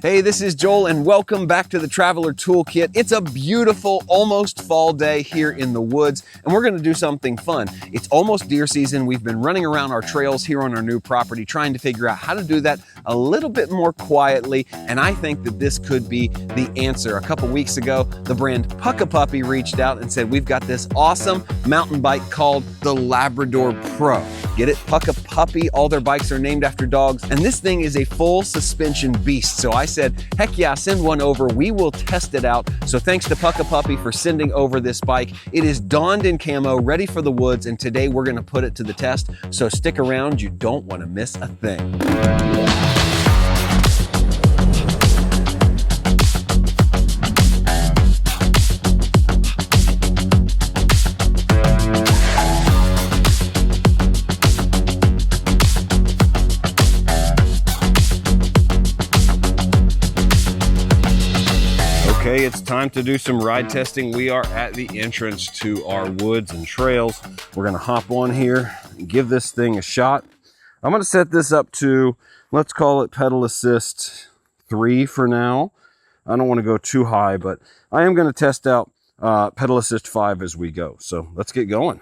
Hey, this is Joel and welcome back to the Traveler Toolkit. It's a beautiful, almost fall day here in the woods, and we're gonna do something fun. It's almost deer season. We've been running around our trails here on our new property, trying to figure out how to do that a little bit more quietly, and I think that this could be the answer. A couple weeks ago, the brand Puckipuppy reached out and said, we've got this awesome mountain bike called the Labrador Pro. Get it? Puckipuppy. All their bikes are named after dogs, and this thing is a full suspension beast. So I said, heck yeah, send one over. We will test it out. So thanks to Puckipuppy for sending over this bike. It is donned in camo, ready for the woods, and today we're gonna put it to the test. So stick around, you don't wanna miss a thing. Okay, it's time to do some ride testing. We are at the entrance to our woods and trails. We're gonna hop on here and give this thing a shot. I'm gonna set this up to, let's call it pedal assist 3 for now. I don't wanna go too high, but I am gonna test out pedal assist 5 as we go. So let's get going.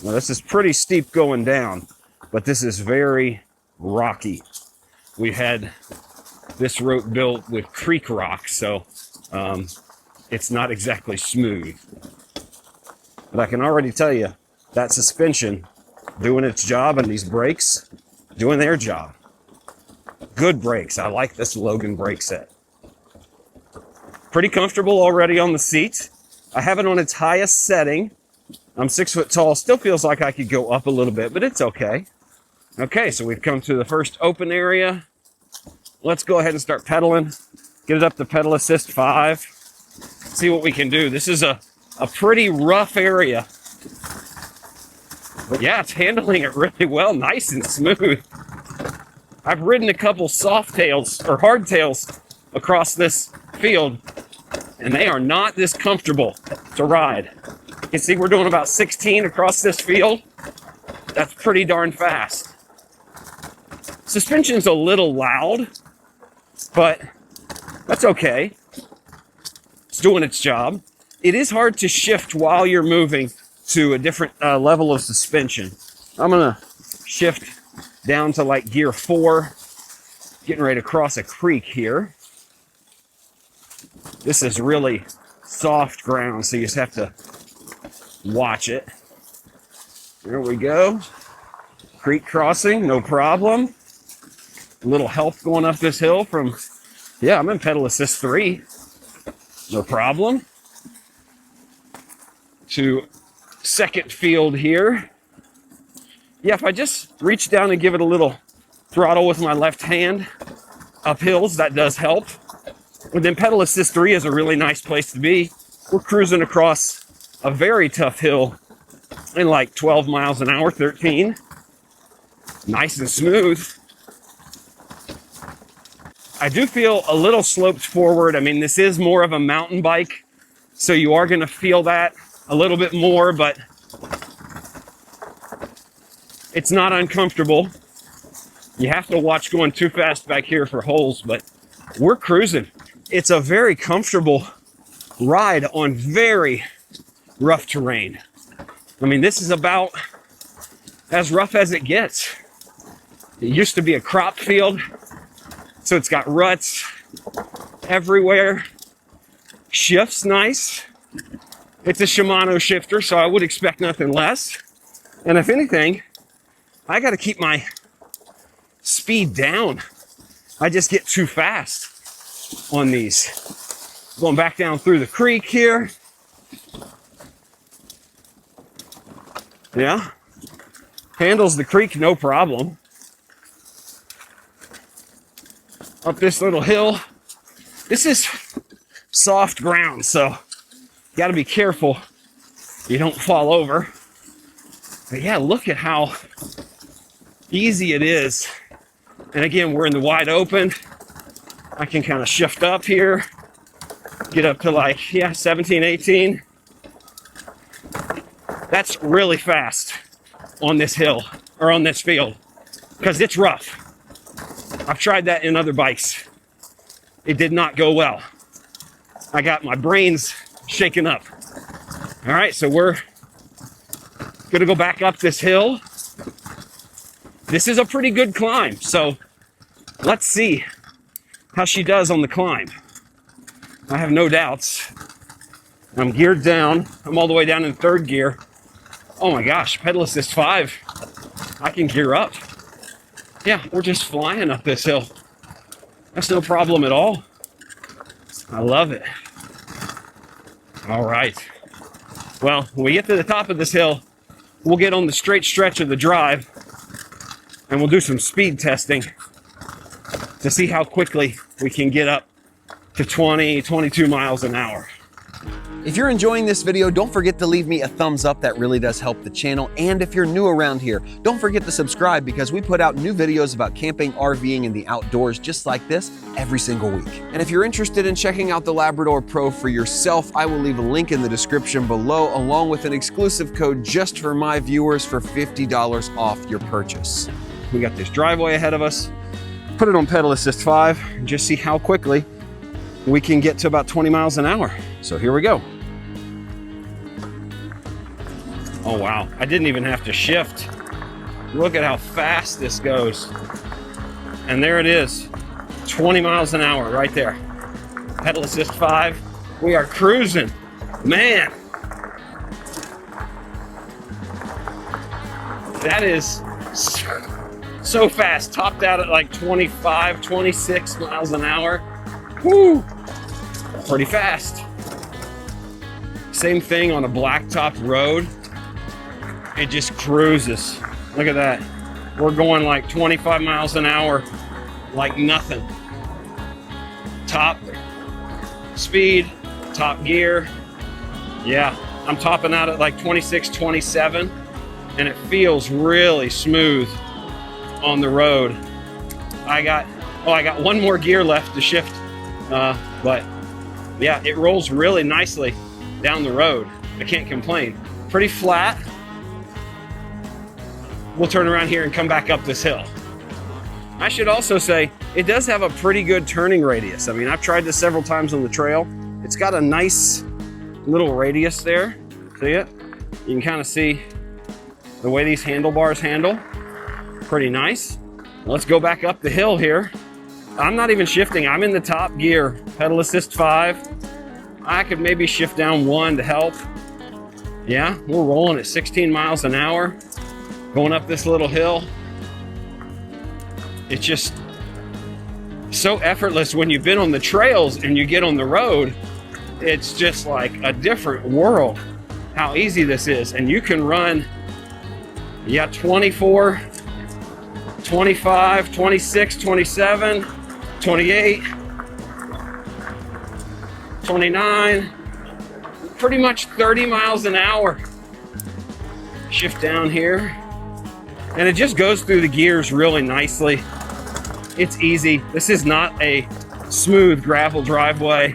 Now this is pretty steep going down, but this is very rocky. We had this road built with creek rock, so it's not exactly smooth. But I can already tell you that suspension doing its job and these brakes doing their job. Good brakes. I like this Logan brake set. Pretty comfortable already on the seat. I have it on its highest setting. I'm 6 foot tall. Still feels like I could go up a little bit, but it's okay. Okay, so we've come to the first open area. Let's go ahead and start pedaling. Get it up to pedal assist 5. See what we can do. This is a pretty rough area. But yeah, it's handling it really well, nice and smooth. I've ridden a couple soft tails or hard tails across this field, and they are not this comfortable to ride. You can see we're doing about 16 across this field. That's pretty darn fast. Suspension's a little loud, but that's okay. It's doing its job. It is hard to shift while you're moving to a different level of suspension. I'm gonna shift down to like gear 4, getting ready to cross a creek here. This is really soft ground, so you just have to watch it. There we go. Creek crossing, no problem. A little help going up this hill from, yeah, I'm in pedal assist 3. No problem. To second field here. Yeah, if I just reach down and give it a little throttle with my left hand up hills, that does help. And then pedal assist 3 is a really nice place to be. We're cruising across a very tough hill in like 12 miles an hour, 13. Nice and smooth. I do feel a little sloped forward. I mean, this is more of a mountain bike, so you are going to feel that a little bit more, but it's not uncomfortable. You have to watch going too fast back here for holes, but we're cruising. It's a very comfortable ride on very rough terrain. I mean, this is about as rough as it gets. It used to be a crop field, so it's got ruts everywhere. Shifts nice. It's a Shimano shifter, so I would expect nothing less. And if anything, I got to keep my speed down. I just get too fast on these. Going back down through the creek here. Yeah. Handles the creek, no problem. Up this little hill. This is soft ground, so you got to be careful you don't fall over. But yeah, look at how easy it is. And again, we're in the wide open. I can kind of shift up here, get up to like, yeah, 17, 18. That's really fast on this hill or on this field because it's rough. I've tried that in other bikes. It did not go well. I got my brains shaken up. All right, so we're gonna go back up this hill. This is a pretty good climb, so let's see how she does on the climb. I have no doubts. I'm geared down. I'm all the way down in 3rd gear. Oh my gosh, pedal assist 5. I can gear up. Yeah, we're just flying up this hill. That's no problem at all. I love it. All right. Well, when we get to the top of this hill, we'll get on the straight stretch of the drive and we'll do some speed testing to see how quickly we can get up to 20, 22 miles an hour. If you're enjoying this video, don't forget to leave me a thumbs up. That really does help the channel. And if you're new around here, don't forget to subscribe because we put out new videos about camping, RVing, and the outdoors just like this every single week. And if you're interested in checking out the Labrador Pro for yourself, I will leave a link in the description below along with an exclusive code just for my viewers for $50 off your purchase. We got this driveway ahead of us. Put it on pedal assist 5 and just see how quickly we can get to about 20 miles an hour. So here we go. Oh wow, I didn't even have to shift. Look at how fast this goes. And there it is, 20 miles an hour right there. Pedal assist 5, we are cruising. Man, that is so fast, topped out at like 25, 26 miles an hour. Woo, pretty fast. Same thing on a blacktop road. It just cruises. Look at that. We're going like 25 miles an hour, like nothing. Top speed, top gear. Yeah, I'm topping out at like 26, 27, and it feels really smooth on the road. I got one more gear left to shift, but yeah, it rolls really nicely down the road. I can't complain. Pretty flat. We'll turn around here and come back up this hill. I should also say, it does have a pretty good turning radius. I mean, I've tried this several times on the trail. It's got a nice little radius there. See it? You can kind of see the way these handlebars handle. Pretty nice. Let's go back up the hill here. I'm not even shifting. I'm in the top gear, pedal assist 5. I could maybe shift down 1 to help. Yeah, we're rolling at 16 miles an hour. Going up this little hill. It's just so effortless when you've been on the trails and you get on the road. It's just like a different world, how easy this is. And you can run, yeah, 24, 25, 26, 27, 28, 29, pretty much 30 miles an hour. Shift down here. And it just goes through the gears really nicely. It's easy. This is not a smooth gravel driveway.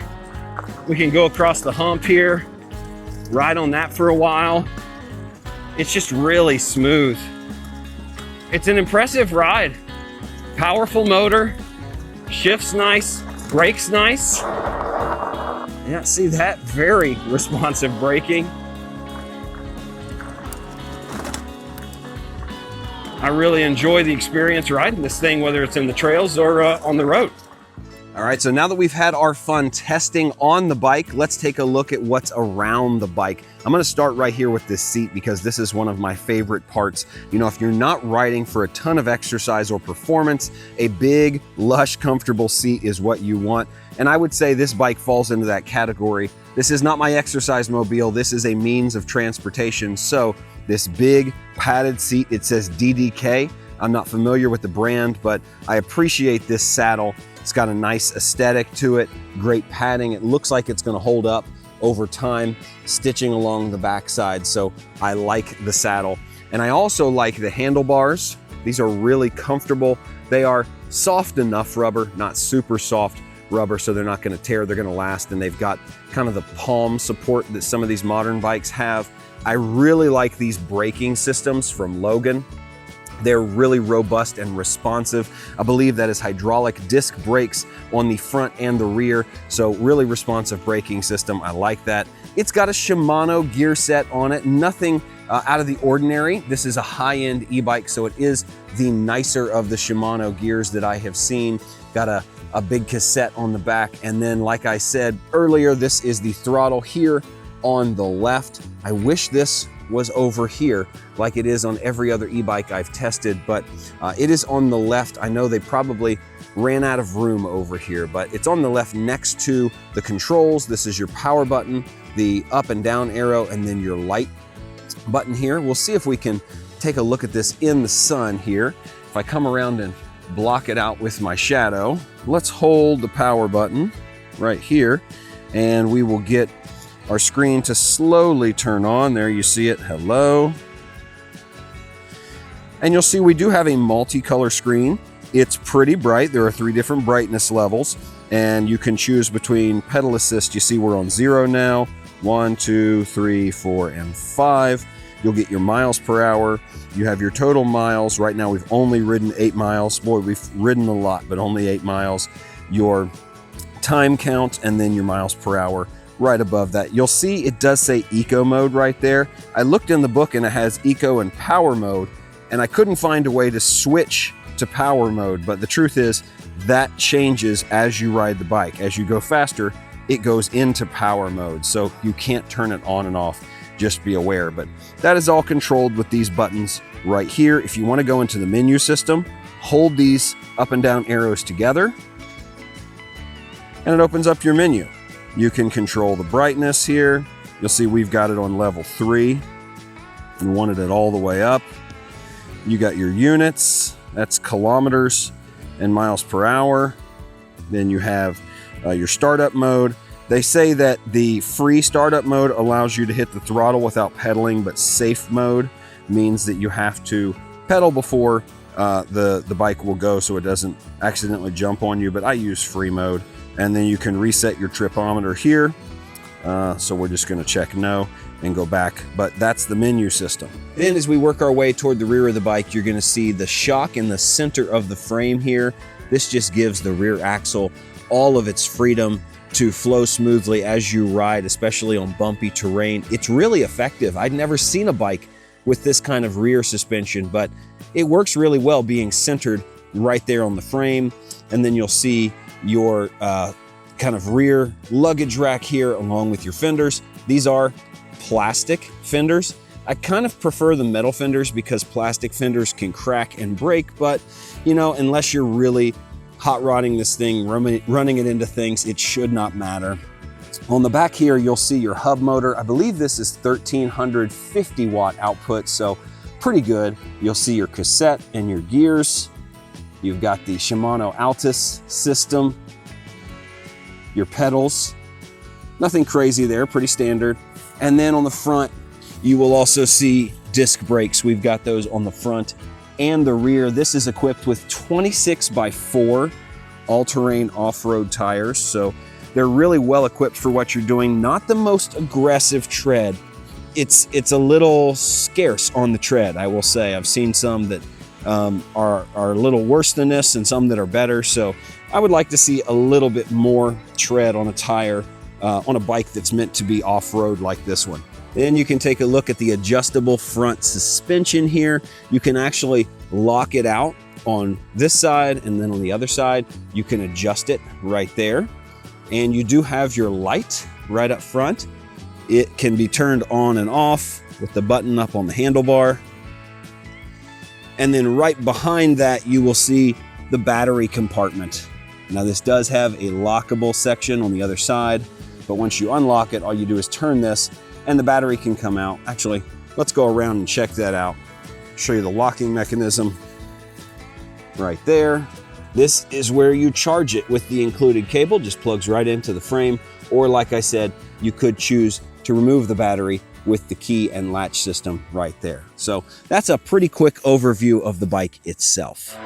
We can go across the hump here, ride on that for a while. It's just really smooth. It's an impressive ride. Powerful motor, shifts nice, brakes nice. Yeah, see that? Very responsive braking. I really enjoy the experience riding this thing, whether it's in the trails or on the road. All right, so now that we've had our fun testing on the bike, let's take a look at what's around the bike. I'm gonna start right here with this seat because this is one of my favorite parts. You know, if you're not riding for a ton of exercise or performance, a big, lush, comfortable seat is what you want. And I would say this bike falls into that category. This is not my exercise mobile, this is a means of transportation. So this big padded seat, it says DDK. I'm not familiar with the brand, but I appreciate this saddle. It's got a nice aesthetic to it, great padding. It looks like it's gonna hold up over time, stitching along the backside. So I like the saddle. And I also like the handlebars. These are really comfortable. They are soft enough rubber, not super soft rubber, so they're not gonna tear, they're gonna last. And they've got kind of the palm support that some of these modern bikes have. I really like these braking systems from Logan. They're really robust and responsive. I believe that is hydraulic disc brakes on the front and the rear, so really responsive braking system. I like that. It's got a Shimano gear set on it, nothing out of the ordinary. This is a high-end e-bike, so it is the nicer of the Shimano gears that I have seen. Got a big cassette on the back, and then like I said earlier, this is the throttle here on the left. I wish this was over here like it is on every other e-bike I've tested, but it is on the left. I know they probably ran out of room over here, but it's on the left next to the controls. This is your power button, the up and down arrow, and then your light button here. We'll see if we can take a look at this in the sun here. If I come around and block it out with my shadow, let's hold the power button right here, and we will get our screen to slowly turn on. There you see it, hello. And you'll see we do have a multicolor screen. It's pretty bright. There are 3 different brightness levels, and you can choose between pedal assist. You see we're on 0 now, 1, 2, 3, 4, and 5. You'll get your miles per hour. You have your total miles. Right now we've only ridden 8 miles. Boy, we've ridden a lot, but only 8 miles. Your time count, and then your miles per hour right above that. You'll see it does say eco mode right there. I looked in the book and it has eco and power mode, and I couldn't find a way to switch to power mode, but the truth is that changes as you ride the bike. As you go faster, it goes into power mode, so you can't turn it on and off. Just be aware, but that is all controlled with these buttons right here. If you want to go into the menu system, hold these up and down arrows together, and it opens up your menu. You can control the brightness here. You'll see we've got it on level 3. You wanted it all the way up. You got your units, that's kilometers and miles per hour. Then you have your startup mode. They say that the free startup mode allows you to hit the throttle without pedaling, but safe mode means that you have to pedal before the bike will go so it doesn't accidentally jump on you, but I use free mode. And then you can reset your tripometer here. So we're just gonna check no and go back, but that's the menu system. Then as we work our way toward the rear of the bike, you're gonna see the shock in the center of the frame here. This just gives the rear axle all of its freedom to flow smoothly as you ride, especially on bumpy terrain. It's really effective. I'd never seen a bike with this kind of rear suspension, but it works really well being centered right there on the frame. And then you'll see your kind of rear luggage rack here along with your fenders. These are plastic fenders. I kind of prefer the metal fenders because plastic fenders can crack and break, but you know, unless you're really hot rodding this thing, running it into things, it should not matter. On the back here, you'll see your hub motor. I believe this is 1350 watt output, so pretty good. You'll see your cassette and your gears. You've got the Shimano Altus system, your pedals, nothing crazy there, pretty standard. And then on the front, you will also see disc brakes. We've got those on the front and the rear. This is equipped with 26x4 all-terrain off-road tires, so they're really well equipped for what you're doing. Not the most aggressive tread. It's a little scarce on the tread, I will say. I've seen some that are a little worse than this and some that are better, so I would like to see a little bit more tread on a tire on a bike that's meant to be off-road like this one. Then you can take a look at the adjustable front suspension here. You can actually lock it out on this side, and then on the other side you can adjust it right there. And you do have your light right up front. It can be turned on and off with the button up on the handlebar. And then right behind that you will see the battery compartment. Now this does have a lockable section on the other side, but once you unlock it, all you do is turn this and the battery can come out. Actually, let's go around and check that out. Show you the locking mechanism right there. This is where you charge it with the included cable, just plugs right into the frame. Or like I said, you could choose to remove the battery with the key and latch system right there. So that's a pretty quick overview of the bike itself.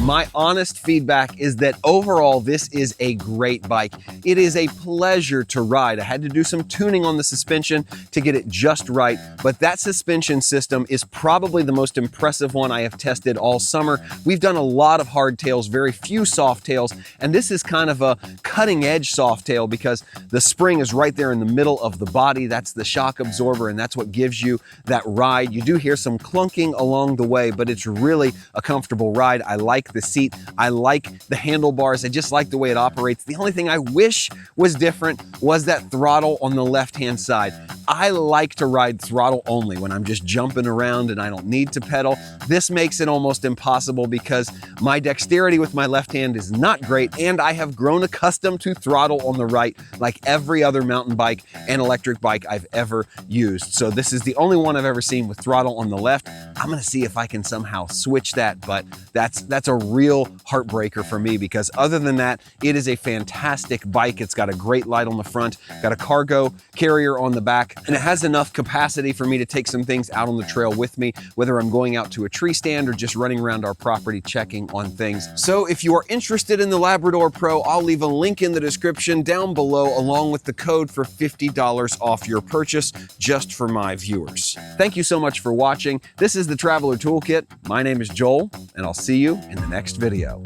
My honest feedback is that overall, this is a great bike. It is a pleasure to ride. I had to do some tuning on the suspension to get it just right, but that suspension system is probably the most impressive one I have tested all summer. We've done a lot of hardtails, very few soft tails, and this is kind of a cutting edge soft tail because the spring is right there in the middle of the body. That's the shock absorber, and that's what gives you that ride. You do hear some clunking along the way, but it's really a comfortable ride. I like the seat. I like the handlebars. I just like the way it operates. The only thing I wish was different was that throttle on the left-hand side. I like to ride throttle only when I'm just jumping around and I don't need to pedal. This makes it almost impossible because my dexterity with my left hand is not great, and I have grown accustomed to throttle on the right like every other mountain bike and electric bike I've ever used. So this is the only one I've ever seen with throttle on the left. I'm gonna see if I can somehow switch that, but that's a real heartbreaker for me because other than that, it is a fantastic bike. It's got a great light on the front, got a cargo carrier on the back, and it has enough capacity for me to take some things out on the trail with me, whether I'm going out to a tree stand or just running around our property checking on things. So if you are interested in the Labrador Pro, I'll leave a link in the description down below along with the code for $50 off your purchase just for my viewers. Thank you so much for watching. This is the Traveler Toolkit. My name is Joel, and I'll see you in the next video.